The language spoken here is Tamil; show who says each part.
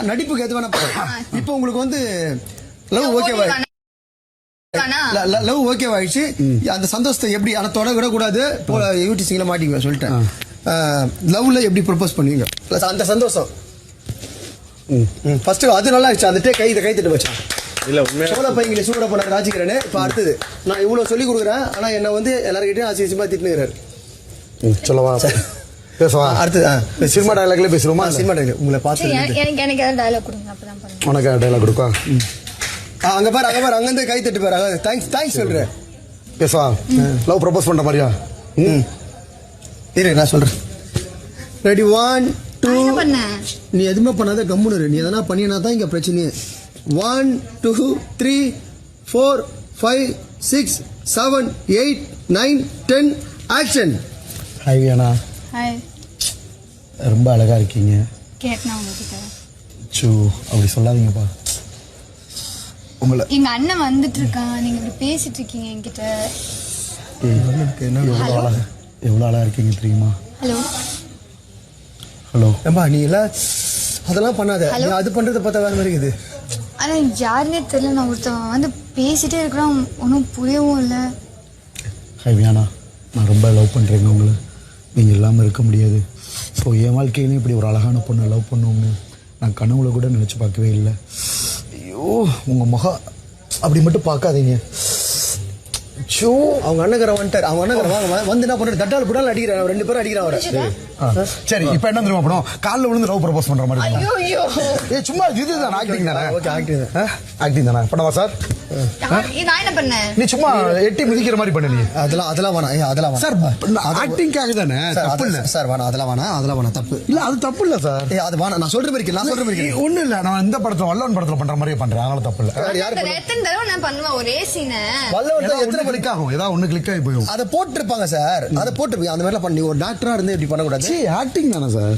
Speaker 1: நடிப்புக்கு எது வேணா இப்போ உங்களுக்கு வந்து லவ் ஓகேவா லவ் ஓகேவாயிடுச்சு அந்த சந்தோஷத்தை எப்படி ஆனா தொட விடக்கூடாது யூடிசிங்ல மாட்டிக்குவேன் சொல்லிட்டேன் லவ்ல எப்படி ப்ரொபோஸ் பண்ணுவீங்க அந்த சந்தோஷம் ஃபர்ஸ்ட் அது நல்லா ஆயிடுச்சு அந்த கை தட்டு வச்சான் இல்ல உண்மையா சோழ பையங்களை சூட பண்ண ராஜிக்கிறேன்னு இப்ப அடுத்தது நான் இவ்வளவு சொல்லி கொடுக்குறேன் ஆனா என்ன வந்து எல்லார்கிட்டயும் ஆசிரியமா திட்டுனுறாரு
Speaker 2: சொல்லவா பேசவா அடுத்து சினிமா டயலாக்ல பேசுறோமா
Speaker 1: சினிமா டயலாக் உங்களை பார்த்து
Speaker 3: எனக்கு டயலாக் கொடுங்க அப்பதான் பண்ணுவேன்
Speaker 2: உனக்கு டயலாக் கொடுப்பா
Speaker 1: அங்க பாரு அங்க இருந்து கை தட்டு பாரு தேங்க்ஸ் சொல்றேன்
Speaker 2: பேசவா லவ் ப்ரப்போஸ் பண்ற மாதிரியா
Speaker 1: இரு நான் சொல்றேன் ரெடி 1 2 நீ எதுவுமே பண்ணாத கம்முனு நீ எதனா பண்ணினா தான் இங்க பிரச்சனையே 1 2 3 4 5 6 7 8 9 10 ஆக்ஷன்
Speaker 2: ஹாய் வியானா
Speaker 3: ஹாய்
Speaker 2: ரொம்ப அழகா இருக்கீங்க
Speaker 3: கேட்னா உங்ககிட்ட
Speaker 2: சூ அப்படி சொல்லாதீங்கப்பா உங்களை
Speaker 3: எங்க அண்ணன் வந்துட்டு இருக்கான் நீங்க இப்படி பேசிட்டு இருக்கீங்க என்கிட்ட
Speaker 2: எவ்வளவு அழகா இருக்கீங்க தெரியுமா
Speaker 3: ஹலோ
Speaker 2: ஹலோ
Speaker 1: ஏம்பா நீ எல்லாம் அதெல்லாம் பண்ணாத நீ அது பண்றத பார்த்தா வேற மாதிரி இருக்குது
Speaker 3: ஆனா யாருன்னே தெரியல நான் ஒருத்தவன் வந்து பேசிட்டே இருக்கிறான் ஒன்றும் புரியவும் இல்லை
Speaker 2: ஹாய் வியானா நான் ரொம்ப லவ் பண்ணுறேங்க உங்களை நீங்கள் இல்லாமல் இருக்க முடியாது ஸோ என் வாழ்க்கையிலையும் இப்படி ஒரு அழகான பொண்ணை லவ் பண்ணுவோங்க நான் கனவுல கூட நினச்சி பார்க்கவே இல்லை ஐயோ உங்கள் முகம் அப்படி மட்டும் பார்க்காதீங்க ஷோ
Speaker 1: அவங்க அண்ணகரை வந்துட்டார் அவங்க அண்ணகரை வாங்க வந்து என்ன பண்றாரு தட்டால் புடால் அடிக்கிறான் 2 பேரும் அடிக்கிறான் அவரை
Speaker 2: சரி இப்போ என்ன தெரியுமா படம் காலில் விழுந்து லவ் ப்ரப்போஸ் பண்ணுற மாதிரி ஏ சும்மா இதுதான் ஆக்டிங் தானே
Speaker 1: ஓகே
Speaker 2: ஆக்டிங் தானே பண்ணவா சார்
Speaker 3: நான் என்ன பண்ணேன்
Speaker 2: நீ சும்மா எட்டி மிதிக்கிற மாதிரி பண்ண நீ
Speaker 1: அதெல்லாம் வேணாம் அதெல்லாம் வேணாம்
Speaker 2: சார் ஆக்டிங்காக தானே தப்பு இல்லை
Speaker 1: சார் வேணாம் அதெல்லாம் வேணாம் தப்பு
Speaker 2: இல்லை அது தப்பு இல்லை சார்
Speaker 1: அது வேணாம் நான் சொல்ற மாதிரி
Speaker 2: ஒன்றும் இல்லை நான் இந்த படத்தில் வல்லவன் படத்தில் பண்ணுற மாதிரியே பண்ணுறேன் அதனால தப்பு இல்லை
Speaker 3: எத்தனை தடவை நான் பண்ணுவேன் ஒரே சீனை
Speaker 1: வல்லவன் எத்தனை
Speaker 2: கிளிக் ஆகும் ஏதாவது ஒன்று கிளிக் ஆகி போயும்
Speaker 1: அதை போட்டிருப்பாங்க சார் அதை போட்டிருப்பீங்க அந்த மாதிரிலாம் பண்ணி ஒரு டாக்டரா இருந்து இப்படி பண்ணக்கூடாது
Speaker 2: ஆக்டிங் தானே சார்